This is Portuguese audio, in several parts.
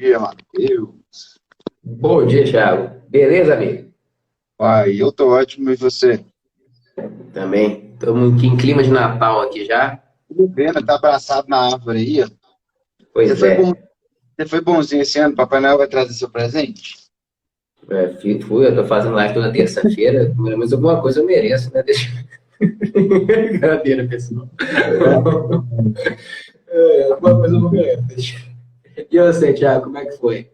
Dia, Matheus. Bom dia, Thiago. Beleza, amigo? Uai, eu tô ótimo e você? Também. Estamos aqui em clima de Natal aqui já. Tudo bem, né? Tá abraçado na árvore aí, ó. Você Pois foi bom, é. você foi bonzinho esse ano? Papai Noel vai trazer seu presente? Eu tô fazendo live toda terça-feira. Pelo menos alguma coisa eu mereço, né? Deixa... Brincadeira, pessoal. Alguma coisa eu vou ganhar. E você, Thiago, como é que foi?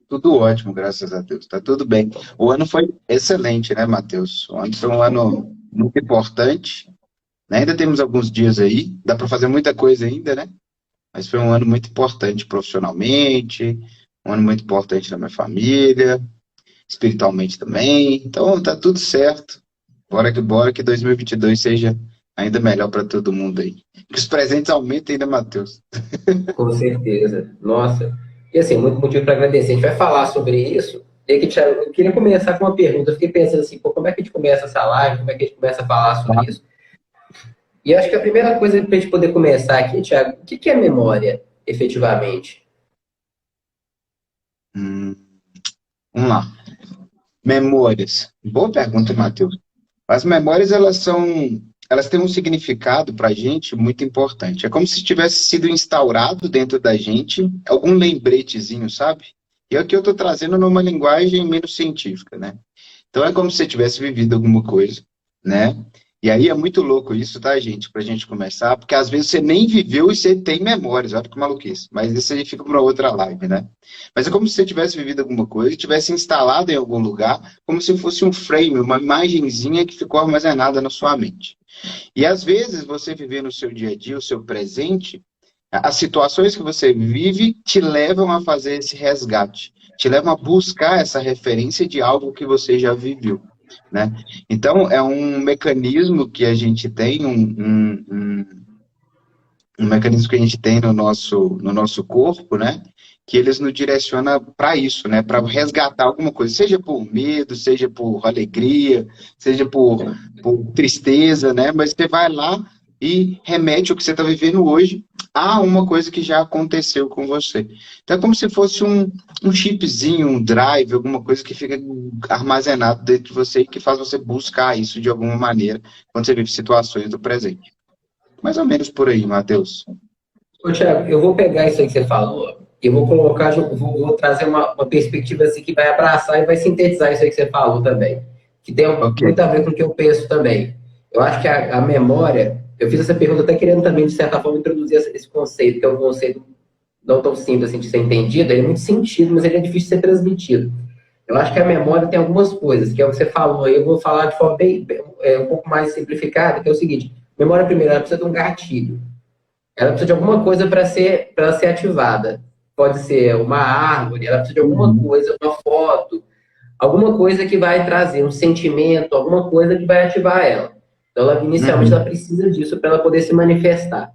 Tudo ótimo, graças a Deus. Tá tudo bem. O ano foi excelente, né, Matheus? O ano foi um ano muito importante, né? Ainda temos alguns dias aí, dá para fazer muita coisa ainda, né? Mas foi um ano muito importante profissionalmente, um ano muito importante na minha família, espiritualmente também. Então, tá tudo certo. Bora que 2022 seja ainda melhor para todo mundo aí. Que os presentes aumentem ainda, Matheus. Com certeza. Nossa. E assim, muito motivo para agradecer. A gente vai falar sobre isso. E aqui, Thiago, eu queria começar com uma pergunta. Eu fiquei pensando assim, pô, como é que a gente começa essa live? Como é que a gente começa a falar sobre isso? E acho que a primeira coisa para a gente poder começar aqui, Thiago, o que é memória, efetivamente? Hum, vamos lá. Memórias. Boa pergunta, Matheus. As memórias, elas têm um significado para a gente muito importante. É como se tivesse sido instaurado dentro da gente algum lembretezinho, sabe? E aqui eu estou trazendo numa linguagem menos científica, né? Então é como se você tivesse vivido alguma coisa, né? E aí é muito louco isso, tá, gente? Pra gente começar, porque às vezes você nem viveu e você tem memórias, olha que maluquice. Mas isso aí fica para outra live, né? Mas é como se você tivesse vivido alguma coisa, tivesse instalado em algum lugar, como se fosse um frame, uma imagenzinha que ficou armazenada na sua mente. E às vezes você viver no seu dia a dia, o seu presente, as situações que você vive te levam a fazer esse resgate, te levam a buscar essa referência de algo que você já viveu, né? Então, é um mecanismo que a gente tem, um mecanismo que a gente tem no nosso corpo, né? Que eles nos direciona para isso, né? Para resgatar alguma coisa, seja por medo, seja por alegria, seja por tristeza, né? Mas você vai lá e remete o que você está vivendo hoje a uma coisa que já aconteceu com você. Então é como se fosse um chipzinho, um drive, alguma coisa que fica armazenado dentro de você e que faz você buscar isso de alguma maneira quando você vive situações do presente. Mais ou menos por aí, Matheus. Ô, Thiago, eu vou pegar isso aí que você falou e vou colocar, vou trazer uma perspectiva assim que vai abraçar e vai sintetizar isso aí que você falou também, que tem Ok. muito a ver com o que eu penso também. Eu acho que a memória, eu fiz essa pergunta até querendo também, de certa forma, introduzir esse conceito, que é um conceito não tão simples assim de ser entendido, ele é muito sentido, mas ele é difícil de ser transmitido. Eu acho que a memória tem algumas coisas, que é o que você falou aí, eu vou falar de forma um pouco mais simplificada, que é o seguinte, memória primeiro, ela precisa de um gatilho. Ela precisa de alguma coisa para ser ativada. Pode ser uma árvore, ela precisa de alguma Uhum, coisa, uma foto, alguma coisa que vai trazer um sentimento, alguma coisa que vai ativar ela. Então, inicialmente, ela uhum, precisa disso para ela poder se manifestar.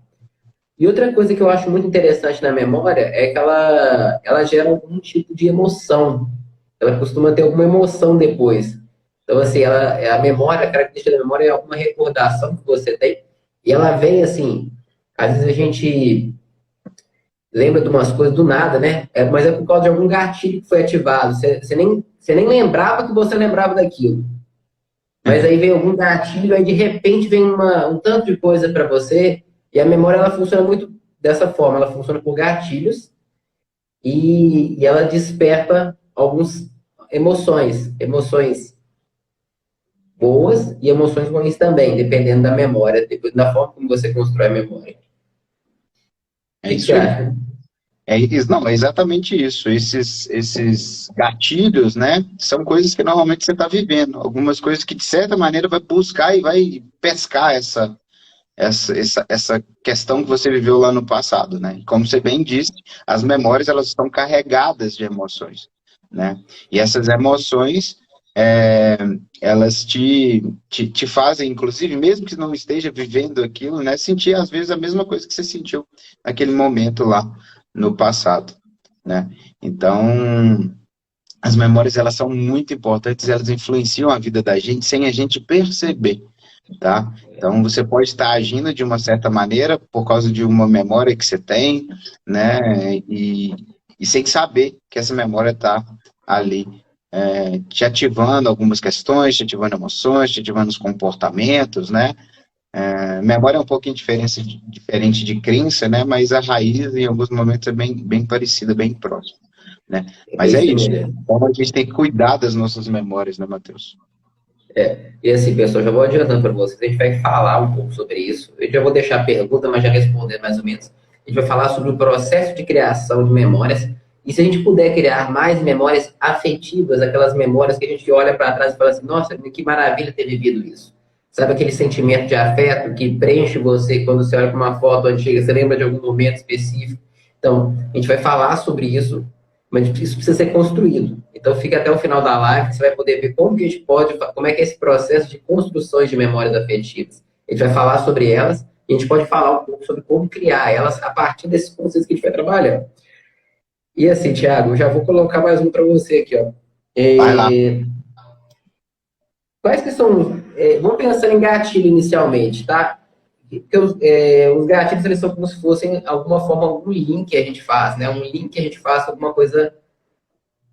E outra coisa que eu acho muito interessante na memória é que ela gera algum tipo de emoção. Ela costuma ter alguma emoção depois. Então, assim, a memória, a característica da memória é alguma recordação que você tem, e ela vem assim. Às vezes a gente lembra de umas coisas do nada, né? Mas é por causa de algum gatilho que foi ativado. Você nem lembrava que você lembrava daquilo. Mas aí vem algum gatilho, aí de repente vem um tanto de coisa para você, e a memória ela funciona muito dessa forma, ela funciona por gatilhos e ela desperta algumas emoções boas e emoções ruins também, dependendo da memória, da forma como você constrói a memória. O é que que você isso aí. acha? Não, é exatamente isso. Esses gatilhos, né, são coisas que normalmente você está vivendo. Algumas coisas que, de certa maneira, vai buscar e vai pescar essa questão que você viveu lá no passado, né? Como você bem disse, as memórias, elas estão carregadas de emoções, né? E essas emoções, é, elas te fazem, inclusive, mesmo que não esteja vivendo aquilo, né? Sentir, às vezes, a mesma coisa que você sentiu naquele momento lá no passado, né? Então, as memórias, elas são muito importantes, elas influenciam a vida da gente sem a gente perceber, tá? Então, você pode estar agindo de uma certa maneira por causa de uma memória que você tem, né? e sem saber que essa memória está ali, te ativando algumas questões, te ativando emoções, te ativando os comportamentos, né? Memória é um pouquinho diferente de crença, né? Mas a raiz, em alguns momentos, é bem parecida, bem próxima, né? É Mas é isso isso. mesmo. Então, a gente tem que cuidar das nossas memórias, né, Matheus? E assim, pessoal, já vou adiantando para vocês, a gente vai falar um pouco sobre isso. Eu já vou deixar a pergunta, mas já responder mais ou menos. A gente vai falar sobre o processo de criação de memórias e se a gente puder criar mais memórias afetivas, aquelas memórias que a gente olha para trás e fala assim, nossa, que maravilha ter vivido isso. Sabe aquele sentimento de afeto que preenche você quando você olha para uma foto antiga, você lembra de algum momento específico? Então, a gente vai falar sobre isso, mas isso precisa ser construído. Então, fica até o final da live, que você vai poder ver como que a gente pode, como é que é esse processo de construções de memórias afetivas. A gente vai falar sobre elas e a gente pode falar um pouco sobre como criar elas a partir desses conceitos que a gente vai trabalhar. E assim, Thiago, eu já vou colocar mais um para você aqui, ó. Vai lá. Quais que são... vamos pensar em gatilho inicialmente, tá? Porque os gatilhos, eles são como se fossem, alguma forma, algum link que a gente faz, né? Um link que a gente faz com alguma coisa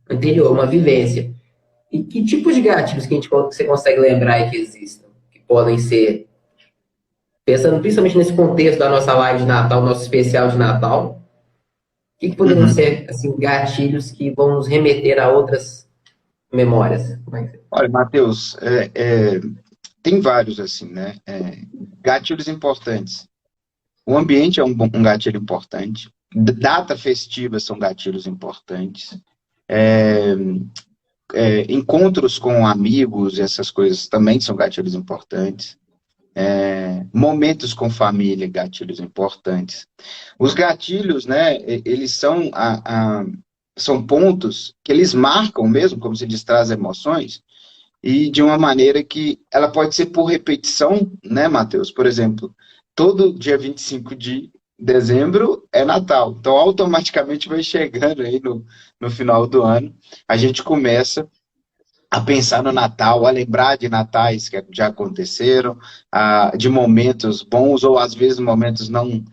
anterior, uma vivência. E que tipos de gatilhos que você consegue lembrar e que existam? Que podem ser, pensando principalmente nesse contexto da nossa live de Natal, nosso especial de Natal, o que poderiam Uhum. ser assim, gatilhos que vão nos remeter a outras memórias? Como é que... Olha, Matheus, tem vários, assim, né? Gatilhos importantes. O ambiente é um gatilho importante. Data festiva são gatilhos importantes. Encontros com amigos, essas coisas também são gatilhos importantes. Momentos com família, gatilhos importantes. Os gatilhos, né, eles são pontos que eles marcam mesmo, como se diz, traz emoções, e de uma maneira que ela pode ser por repetição, né, Matheus? Por exemplo, todo dia 25 de dezembro é Natal, então automaticamente vai chegando aí no final do ano, a gente começa a pensar no Natal, a lembrar de natais que já aconteceram, de momentos bons ou às vezes momentos não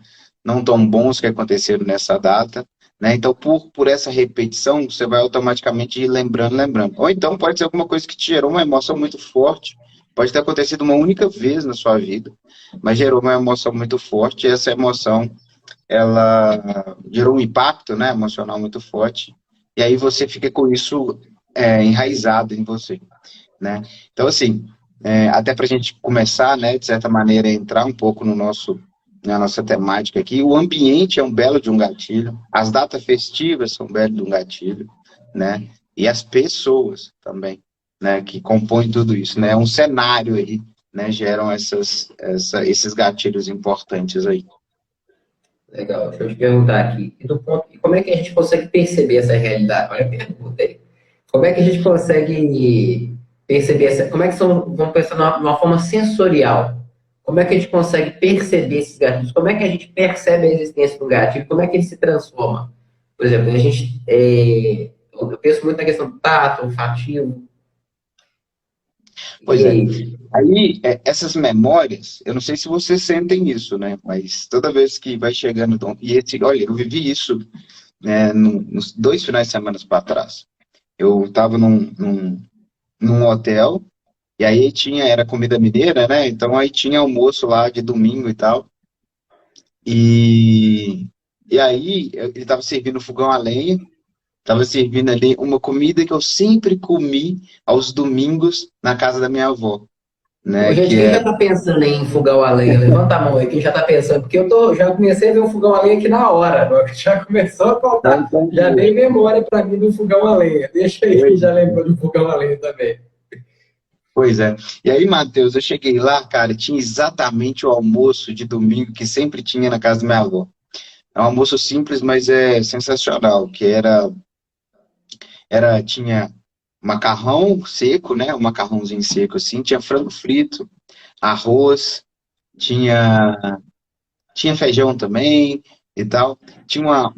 tão bons que aconteceram nessa data, né? Então, por essa repetição, você vai automaticamente ir lembrando. Ou então pode ser alguma coisa que te gerou uma emoção muito forte, pode ter acontecido uma única vez na sua vida, mas gerou uma emoção muito forte, e essa emoção, ela gerou um impacto, né, emocional muito forte, e aí você fica com isso enraizado em você, né? Então, assim, até para a gente começar, né, de certa maneira, entrar um pouco na nossa temática aqui, o ambiente é um belo de um gatilho, as datas festivas são um belo de um gatilho, né? E as pessoas também, né, que compõem tudo isso, né? Um cenário aí, né, geram esses gatilhos importantes aí. Legal, deixa eu te perguntar aqui. Como é que a gente consegue perceber essa realidade? Olha a pergunta aí. Como é que a gente consegue perceber como é que são, vamos pensar numa forma sensorial. Como é que a gente consegue perceber esses gatilhos? Como é que a gente percebe a existência do gatilho? Como é que ele se transforma? Por exemplo, eu penso muito na questão do tato, olfativo. Pois E é. aí? Aí, essas memórias, eu não sei se vocês sentem isso, né? Mas toda vez que vai chegando, olha, eu vivi isso, né, nos 2 finais de semana para trás. Eu estava num hotel, e aí era comida mineira, né? Então aí tinha almoço lá de domingo e tal. E, e aí ele estava servindo fogão a lenha, estava servindo ali uma comida que eu sempre comi aos domingos na casa da minha avó, Ô, né? gente, Que quem já é, está pensando em fogão a lenha? Levanta a mão aí, quem já está pensando, porque já comecei a ver o fogão a lenha aqui na hora, agora já começou a faltar, já veio memória para mim do fogão a lenha. Deixa aí quem já lembrou do fogão a lenha também. Pois é. E aí, Matheus, eu cheguei lá, cara, tinha exatamente o almoço de domingo que sempre tinha na casa da minha avó. É um almoço simples, mas é sensacional, que tinha macarrão seco, né? Um macarrãozinho seco assim, tinha frango frito, arroz, tinha, tinha feijão também e tal. Tinha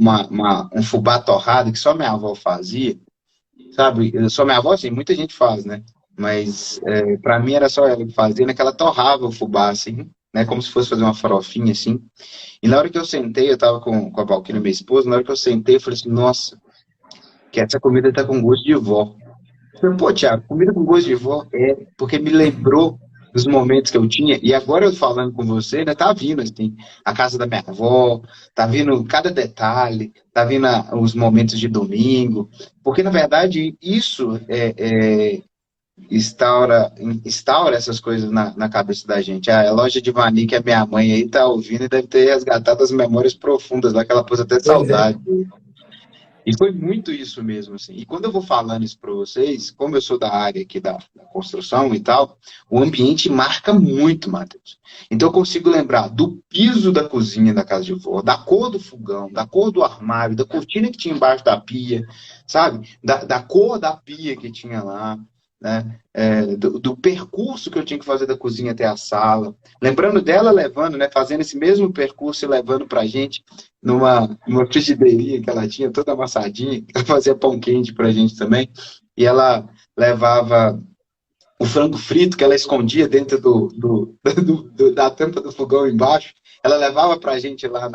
um fubá torrado que só minha avó fazia, sabe? Só minha avó, assim, muita gente faz, né? Mas para mim era só ela que fazia, né? Que ela torrava o fubá, assim, né? Como se fosse fazer uma farofinha, assim. E na hora que eu sentei, eu tava com a Valquíria, minha esposa, na hora que eu sentei, eu falei assim, nossa. que essa comida tá com gosto de vó. Eu falei, pô, Thiago, comida com gosto de vó é porque me lembrou dos momentos que eu tinha, e agora eu falando com você, né, tá vindo, assim, a casa da minha avó, tá vindo cada detalhe, tá vindo os momentos de domingo, porque, na verdade, isso instaura essas coisas na cabeça da gente. A loja de Vani, que a minha mãe aí tá ouvindo e deve ter resgatado as memórias profundas lá, que ela pôs até Pois é. saudade. E foi muito isso mesmo, assim. E quando eu vou falando isso para vocês, como eu sou da área aqui da construção e tal, o ambiente marca muito, Matheus. Então eu consigo lembrar do piso da cozinha da casa de vó, da cor do fogão, da cor do armário, da cortina que tinha embaixo da pia, sabe? Da cor da pia que tinha lá, né? Do percurso que eu tinha que fazer da cozinha até a sala. Lembrando dela levando, né? Fazendo esse mesmo percurso e levando pra gente numa frigideirinha que ela tinha, toda amassadinha, ela fazia pão quente pra gente também, e ela levava o frango frito que ela escondia dentro da tampa do fogão embaixo, ela levava pra gente lá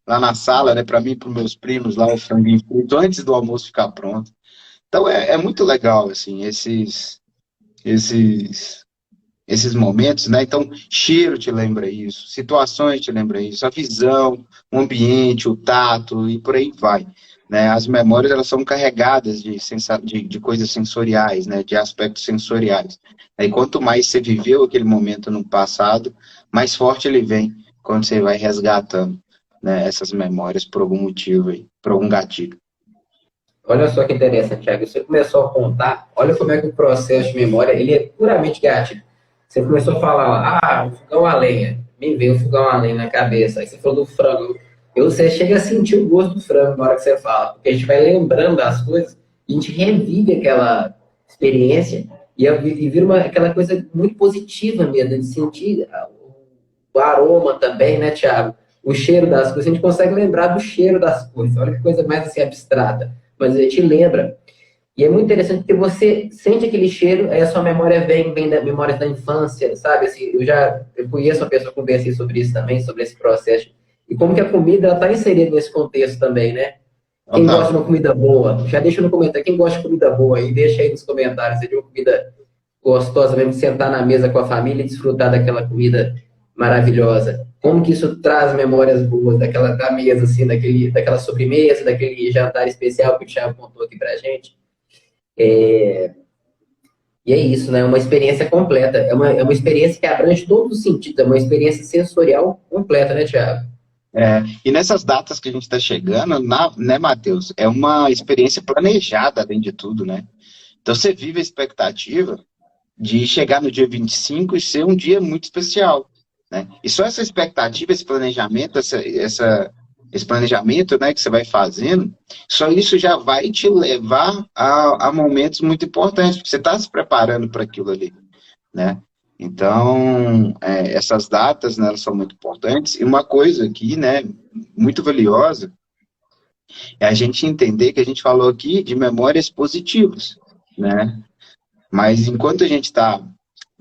na sala, né, pra mim e pros meus primos lá, o franguinho frito, antes do almoço ficar pronto. Então é muito legal, assim, esses esses momentos, né? Então, cheiro te lembra isso, situações te lembra isso, a visão, o ambiente, o tato e por aí vai, né? As memórias, elas são carregadas de coisas sensoriais, né? De aspectos sensoriais. E quanto mais você viveu aquele momento no passado, mais forte ele vem quando você vai resgatando, né? Essas memórias por algum motivo aí, por algum gatilho. Olha só que interessante, Thiago. Você começou a contar, olha como é que o processo de memória ele é puramente gatilho. Você começou a falar, o fogão a lenha. Me veio o fogão a lenha na cabeça. Aí você falou do frango. Você chega a sentir o gosto do frango na hora que você fala, porque a gente vai lembrando das coisas, e a gente revive aquela experiência e vira aquela coisa muito positiva mesmo, de sentir o aroma também, né, Thiago? O cheiro das coisas. A gente consegue lembrar do cheiro das coisas. Olha que coisa mais assim abstrata, mas a gente lembra. E é muito interessante porque você sente aquele cheiro, aí a sua memória vem da memória da infância, sabe? Assim, eu conheço uma pessoa que conversei sobre isso também, sobre esse processo. E como que a comida está inserida nesse contexto também, né? Quem gosta Total. de uma comida boa, já deixa no comentário. Quem gosta de comida boa aí, deixa aí nos comentários. Se de uma comida gostosa mesmo, de sentar na mesa com a família e desfrutar daquela comida maravilhosa. Como que isso traz memórias boas da mesa, assim, daquela sobremesa, daquele jantar especial que o Thiago contou aqui pra gente. E é isso, né? É uma experiência completa. É uma experiência que abrange todos os sentidos. É uma experiência sensorial completa, né, Thiago? E nessas datas que a gente está chegando, né, Matheus? É uma experiência planejada, além de tudo, né? Então você vive a expectativa de chegar no dia 25 e ser um dia muito especial, né? E só essa expectativa, esse planejamento, esse planejamento, né, que você vai fazendo, só isso já vai te levar a momentos muito importantes, porque você está se preparando para aquilo ali, né? Então, essas datas, né, elas são muito importantes. E uma coisa aqui, né, muito valiosa, é a gente entender que a gente falou aqui de memórias positivas, né? Mas enquanto a gente está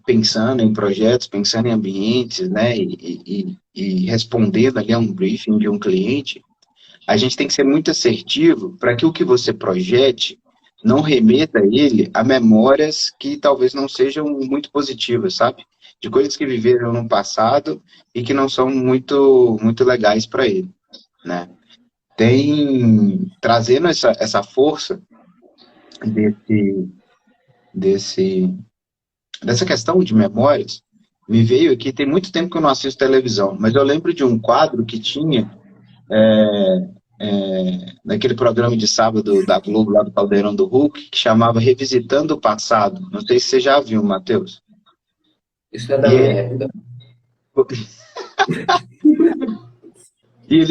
pensando em projetos, pensando em ambientes, né, e respondendo ali a um briefing de um cliente, a gente tem que ser muito assertivo para que o que você projete não remeta ele a memórias que talvez não sejam muito positivas, sabe? De coisas que viveram no passado e que não são muito legais para ele, né? Trazendo essa força desse, desse, dessa questão de memórias, me veio aqui, tem muito tempo que eu não assisto televisão, mas eu lembro de um quadro que tinha naquele programa de sábado da Globo, lá do Caldeirão do Hulk, que chamava Revisitando o Passado. Não sei se você já viu, Matheus. Isso é da E, minha ele, época. e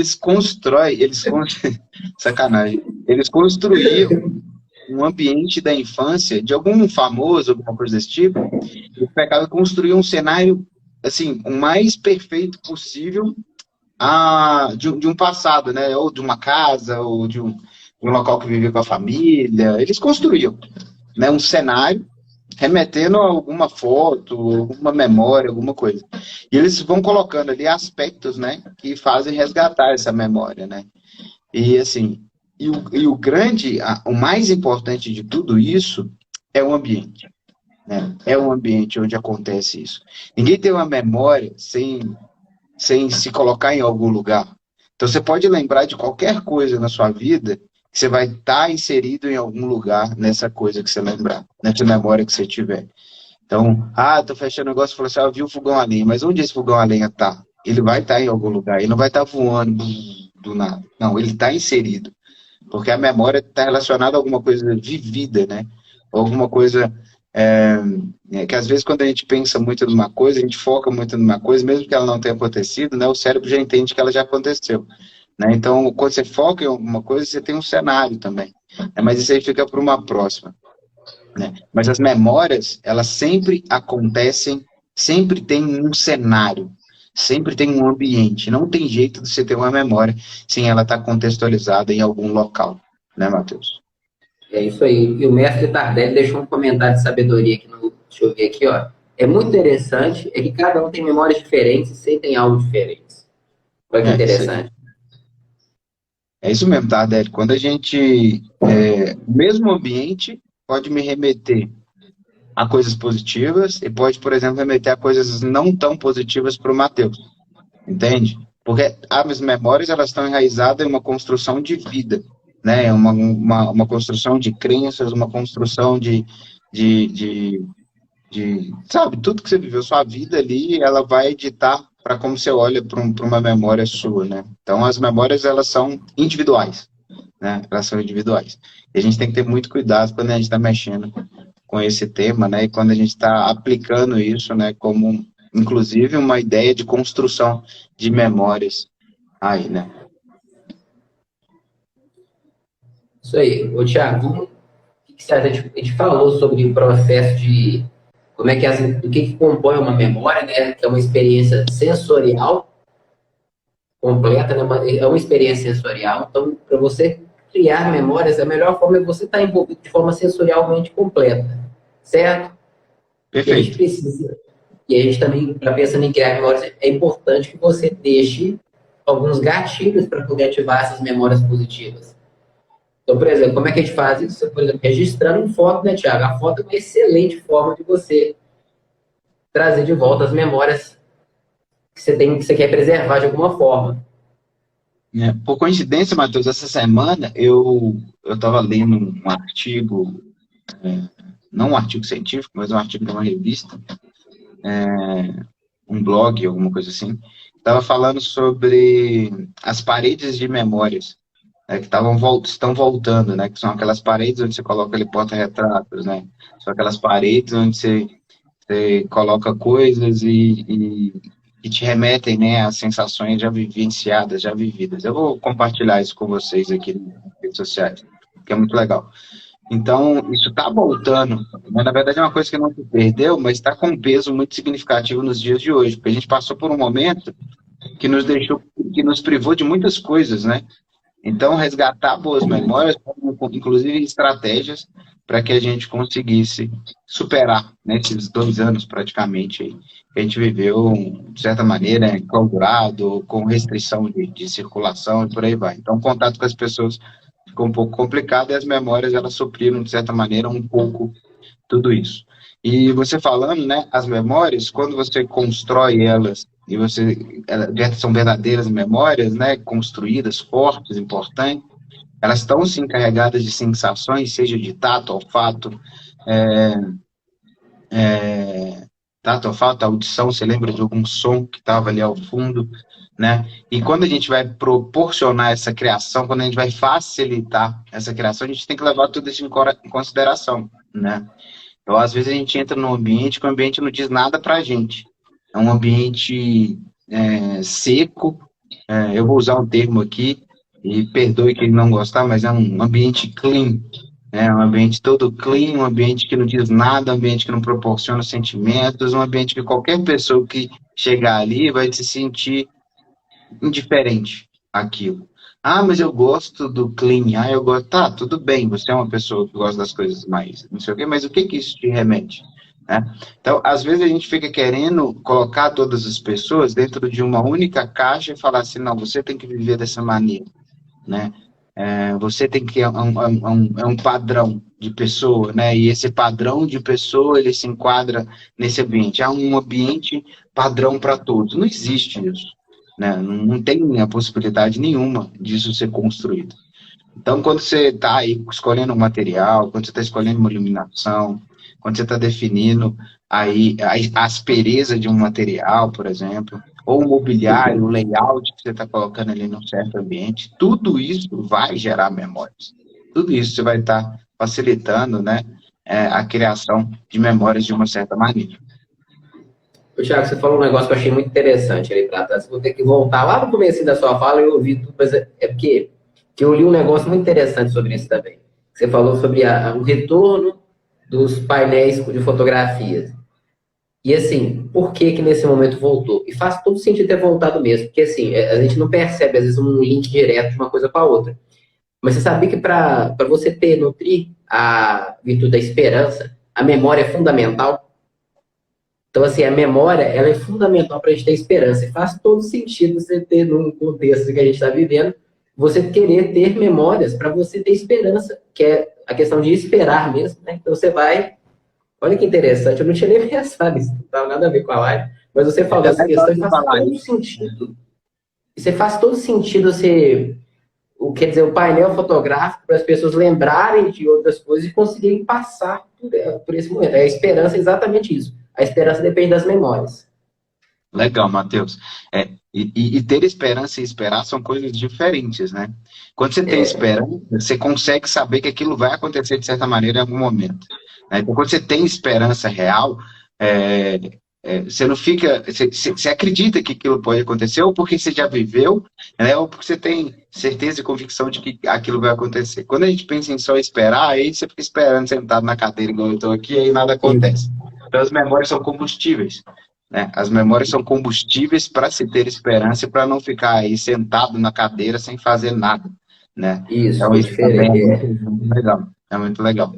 sacanagem, eles construíam um ambiente da infância de algum famoso, alguma coisa desse tipo, e pegavam e construíam um cenário, assim, o mais perfeito possível de um passado, né? Ou de uma casa, ou de um local que vivia com a família. Eles construíam, né, um cenário remetendo a alguma foto, alguma memória, alguma coisa. E eles vão colocando ali aspectos, né, que fazem resgatar essa memória, né? E assim, o mais importante de tudo isso é o ambiente, né? É o ambiente onde acontece isso. Ninguém tem uma memória sem se colocar em algum lugar. Então você pode lembrar de qualquer coisa na sua vida que você vai estar inserido em algum lugar nessa coisa que você lembrar, nessa memória que você tiver. Então, tô fechando o negócio e falou assim, eu vi o fogão a lenha, mas onde esse fogão a lenha tá? Ele vai estar em algum lugar, ele não vai estar voando do nada. Não, ele está inserido. Porque a memória está relacionada a alguma coisa vivida, né? Alguma coisa que às vezes quando a gente pensa muito numa coisa, a gente foca muito numa coisa, mesmo que ela não tenha acontecido, né? O cérebro já entende que ela já aconteceu. Né? Então, quando você foca em alguma coisa, você tem um cenário também. Mas isso aí fica para uma próxima. Né? Mas as memórias, elas sempre acontecem, sempre tem um cenário, sempre tem um ambiente. Não tem jeito de você ter uma memória sem ela estar contextualizada em algum local, né, Matheus? É isso aí. E o mestre Tardelli deixou um comentário de sabedoria aqui no. Deixa eu ver aqui, ó. É muito interessante, é que cada um tem memórias diferentes e sentem algo diferentes. Olha que interessante. É isso mesmo, Tardelli. Quando a gente. O mesmo ambiente pode me remeter a coisas positivas e pode, por exemplo, remeter a coisas não tão positivas para o Matheus. Entende? Porque as memórias, elas estão enraizadas em uma construção de vida, né? Uma construção de crenças, uma construção sabe, tudo que você viveu, sua vida ali, ela vai editar para como você olha para uma memória sua, né? Então, as memórias, elas são individuais, né? Elas são individuais. E a gente tem que ter muito cuidado quando a gente está mexendo com esse tema, né? E quando a gente está aplicando isso, né? Como, inclusive, uma ideia de construção de memórias aí, né? Isso aí. Ô, Thiago, o que você acha? A gente falou sobre o processo de como é que do que compõe uma memória, né? Que é uma experiência sensorial completa, né? É uma experiência sensorial. Então, para você criar memórias, a melhor forma é você estar envolvido de forma sensorialmente completa, certo? Perfeito. E a gente precisa. E a gente também, para pensando em criar memórias, é importante que você deixe alguns gatilhos para poder ativar essas memórias positivas. Então, por exemplo, como é que a gente faz isso? Por exemplo, registrando uma foto, né, Thiago? A foto é uma excelente forma de você trazer de volta as memórias que você quer preservar de alguma forma. Por coincidência, Matheus, essa semana eu estava lendo um artigo, não um artigo científico, mas um artigo de uma revista, um blog, alguma coisa assim, estava falando sobre as paredes de memórias, né, que estão voltando, né, que são aquelas paredes onde você coloca ali porta-retratos, né, são aquelas paredes onde você coloca coisas e te remetem, né, a sensações já vivenciadas, já vividas. Eu vou compartilhar isso com vocês aqui nas redes sociais, que é muito legal. Então, isso está voltando, mas na verdade é uma coisa que não se perdeu, mas está com um peso muito significativo nos dias de hoje, porque a gente passou por um momento que nos privou de muitas coisas, né? Então, resgatar boas memórias, inclusive estratégias, para que a gente conseguisse superar, né, esses 2 anos praticamente aí, que a gente viveu, de certa maneira, enclausurado, com restrição de circulação e por aí vai. Então, o contato com as pessoas ficou um pouco complicado e as memórias, elas supriram, de certa maneira, um pouco tudo isso. E você falando, né, as memórias, quando você constrói elas, e elas são verdadeiras memórias, né, construídas, fortes, importantes, elas estão, sim, carregadas de sensações, seja de tato, olfato, tato, olfato, audição, você lembra de algum som que estava ali ao fundo, né? E quando a gente vai proporcionar essa criação, quando a gente vai facilitar essa criação, a gente tem que levar tudo isso em consideração, né? Então, às vezes a gente entra num ambiente que o ambiente não diz nada para a gente. É um ambiente seco, eu vou usar um termo aqui, e perdoe quem não gostar, mas é um ambiente clean, um ambiente todo clean, um ambiente que não diz nada, um ambiente que não proporciona sentimentos, um ambiente que qualquer pessoa que chegar ali vai se sentir indiferente àquilo. Mas eu gosto do clean, eu gosto... Tá, tudo bem, você é uma pessoa que gosta das coisas mais, não sei o quê, mas o que isso te remete? Né? Então, às vezes a gente fica querendo colocar todas as pessoas dentro de uma única caixa e falar assim, não, você tem que viver dessa maneira, né? Você tem que é um padrão de pessoa, né? E esse padrão de pessoa ele se enquadra nesse ambiente. Há um ambiente padrão para todos. Não existe isso, né? Não tem a possibilidade nenhuma disso ser construído. Então, quando você está aí escolhendo um material, quando você está escolhendo uma iluminação, quando você está definindo aí a aspereza de um material, por exemplo, ou o mobiliário, o layout que você está colocando ali num certo ambiente, tudo isso vai gerar memórias. Tudo isso você vai estar facilitando, né, a criação de memórias de uma certa maneira. Ô, Thiago, você falou um negócio que eu achei muito interessante ali para trás. Vou ter que voltar lá no começo da sua fala e eu ouvi tudo, mas é porque que eu li um negócio muito interessante sobre isso também. Você falou sobre o retorno dos painéis de fotografias. E assim, por que que nesse momento voltou? E faz todo sentido ter voltado mesmo, porque assim, a gente não percebe às vezes um link direto de uma coisa com a outra. Mas você sabia que para você nutrir a virtude da esperança, a memória é fundamental? Então, assim, a memória, ela é fundamental para a gente ter esperança. E faz todo sentido você ter, num contexto que a gente está vivendo, você querer ter memórias para você ter esperança, que é a questão de esperar mesmo, né? Então, você vai... Olha que interessante, eu não tinha nem pensado nisso, não estava nada a ver com a live, mas você falou É essa legal questão e de faz falar todo isso. sentido. E você faz todo sentido você... Quer dizer, o painel fotográfico para as pessoas lembrarem de outras coisas e conseguirem passar por esse momento. A esperança é exatamente isso. A esperança depende das memórias. Legal, Matheus. E ter esperança e esperar são coisas diferentes, né? Quando você tem esperança, você consegue saber que aquilo vai acontecer de certa maneira em algum momento, né? Então, quando você tem esperança real, é, você não fica. Você acredita que aquilo pode acontecer, ou porque você já viveu, né? Ou porque você tem certeza e convicção de que aquilo vai acontecer. Quando a gente pensa em só esperar, aí você fica esperando sentado na cadeira, igual eu estou aqui, e aí nada acontece. Então, as memórias são combustíveis, né? As memórias são combustíveis para se ter esperança e para não ficar aí sentado na cadeira sem fazer nada, né? Então, Isso, isso também é diferente. muito legal. É muito legal.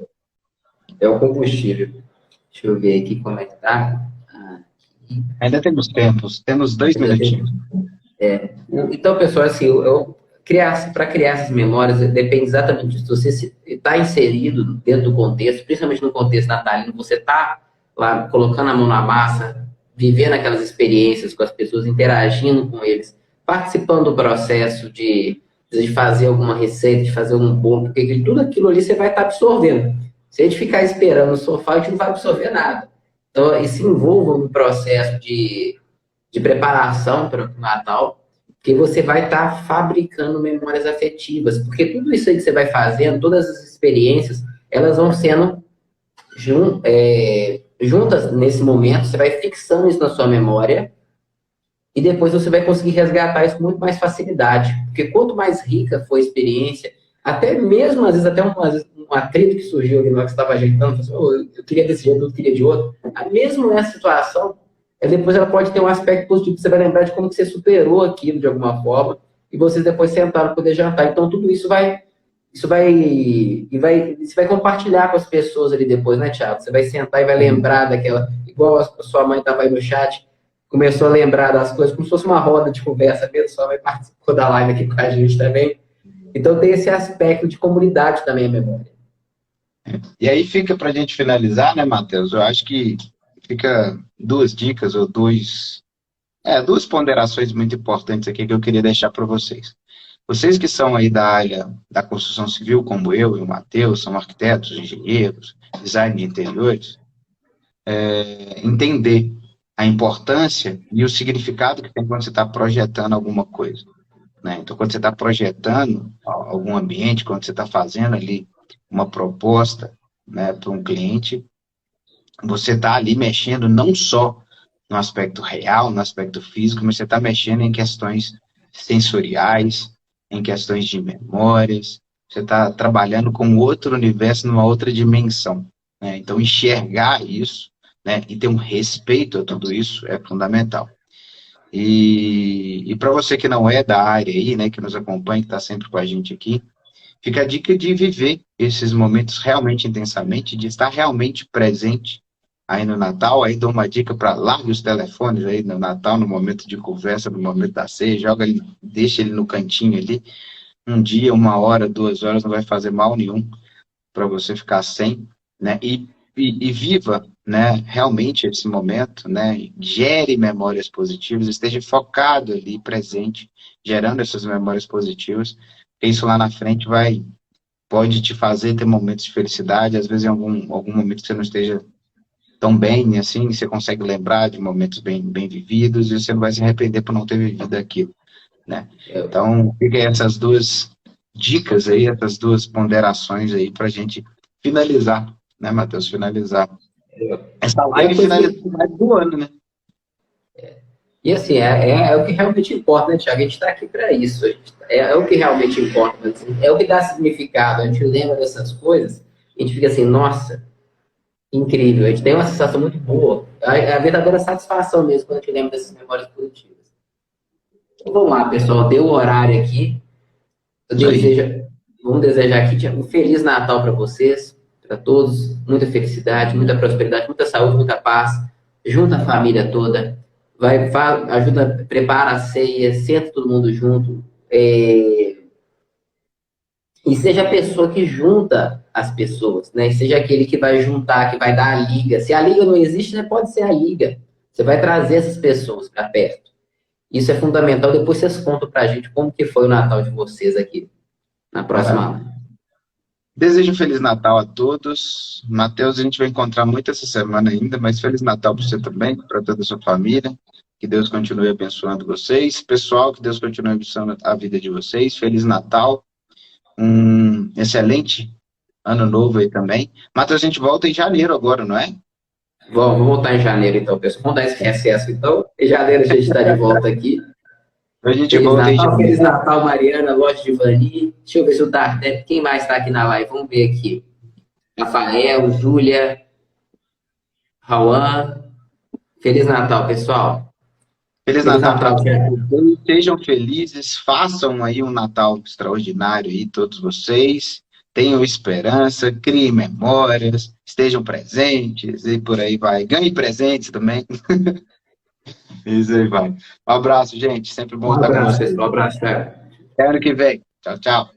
É o combustível. Deixa eu ver aqui como é que tá. Aqui. Ainda temos tempos, temos 2 minutinhos. Então, pessoal, assim, para criar essas memórias depende exatamente disso. Você está inserido dentro do contexto, principalmente no contexto natalino, você está lá colocando a mão na massa, vivendo aquelas experiências com as pessoas, interagindo com eles, participando do processo de fazer alguma receita, de fazer um bolo, porque tudo aquilo ali você vai estar absorvendo. Se a gente ficar esperando no sofá, a gente não vai absorver nada. Então, e se envolva no processo de preparação para o Natal, que você vai estar fabricando memórias afetivas, porque tudo isso aí que você vai fazendo, todas as experiências, elas vão sendo juntas nesse momento, você vai fixando isso na sua memória e depois você vai conseguir resgatar isso com muito mais facilidade, porque quanto mais rica for a experiência, até mesmo, às vezes, até um atrito que surgiu ali na hora que você estava ajeitando, assim, oh, eu queria desse jeito, eu queria de outro, mesmo nessa situação, depois ela pode ter um aspecto positivo, você vai lembrar de como que você superou aquilo de alguma forma, e vocês depois sentaram para poder jantar. Então, tudo isso você vai compartilhar com as pessoas ali depois, né, Thiago? Você vai sentar e vai lembrar daquela, igual a sua mãe estava aí no chat, começou a lembrar das coisas, como se fosse uma roda de conversa mesmo, sua mãe participou da live aqui com a gente também. Então, tem esse aspecto de comunidade também, a memória. E aí fica para a gente finalizar, né, Matheus? Eu acho que fica duas dicas ou duas ponderações muito importantes aqui que eu queria deixar para vocês. Vocês que são aí da área da construção civil, como eu e o Matheus, são arquitetos, engenheiros, design de interiores, entender a importância e o significado que tem quando você está projetando alguma coisa, né? Então, quando você está projetando algum ambiente, quando você está fazendo ali uma proposta, né, para um cliente, você está ali mexendo não só no aspecto real, no aspecto físico, mas você está mexendo em questões sensoriais, em questões de memórias, você está trabalhando com outro universo, numa outra dimensão, né? Então, enxergar isso, né, e ter um respeito a tudo isso é fundamental. E para você que não é da área aí, né, que nos acompanha, que está sempre com a gente aqui, fica a dica de viver esses momentos realmente intensamente, de estar realmente presente aí no Natal. Aí dou uma dica para largue os telefones aí no Natal, no momento de conversa, no momento da ceia, joga ele, deixa ele no cantinho ali, um dia, 1 hora, 2 horas, não vai fazer mal nenhum para você ficar sem, né? E viva, né, realmente esse momento, né? Gere memórias positivas, esteja focado ali, presente, gerando essas memórias positivas, porque isso lá na frente pode te fazer ter momentos de felicidade, às vezes em algum momento que você não esteja tão bem, assim, você consegue lembrar de momentos bem vividos e você não vai se arrepender por não ter vivido aquilo, né? Eu, Então, fica aí essas duas dicas aí, essas duas ponderações aí para a gente finalizar, né, Matheus? Finalizar essa e live a e coisa finalizar que, a live do ano, né? e assim, é o que realmente importa, né, Thiago? A gente está aqui para isso. É o que realmente importa. Assim, é o que dá significado. A gente lembra dessas coisas, a gente fica assim, nossa, incrível. A gente tem uma sensação muito boa. É a verdadeira satisfação mesmo quando a gente lembra dessas memórias positivas. Então, vamos lá, pessoal. Deu o horário aqui. Eu Isso aí. desejo, vamos desejar aqui um Feliz Natal para vocês, para todos. Muita felicidade, muita prosperidade, muita saúde, muita paz. Junta a família toda. Ajuda, prepara a ceia, senta todo mundo junto. E seja a pessoa que junta as pessoas, né? Seja aquele que vai juntar, que vai dar a liga. Se a liga não existe, né? Pode ser a liga. Você vai trazer essas pessoas para perto. Isso é fundamental. Depois vocês contam para a gente como que foi o Natal de vocês aqui na próxima Tá? aula. Desejo um Feliz Natal a todos. Matheus, a gente vai encontrar muito essa semana ainda, mas Feliz Natal para você também, para toda a sua família. Que Deus continue abençoando vocês. Pessoal, que Deus continue abençoando a vida de vocês. Feliz Natal. Um excelente ano novo aí também. Matheus, a gente volta em janeiro agora, não é? Vamos voltar em janeiro, então, pessoal. Vamos dar esse recesso, então. Em janeiro a gente está de volta aqui. A gente volta em Feliz janeiro. Natal, Mariana, Loja de Vani. Deixa eu ver se o Tartek, quem mais está aqui na live? Vamos ver aqui. Rafael, Júlia, Rauan. Feliz Natal, pessoal. Feliz Feliz Natal para Natal, todos Tiago. vocês. Sejam felizes, façam aí um Natal extraordinário aí, todos vocês. Tenham esperança, criem memórias, estejam presentes e por aí vai. Ganhe presentes também. Isso aí vai. Um abraço, gente. Sempre bom Um estar com abraço, vocês. pessoal. Um abraço, Tiago. Até ano que vem. Tchau, tchau.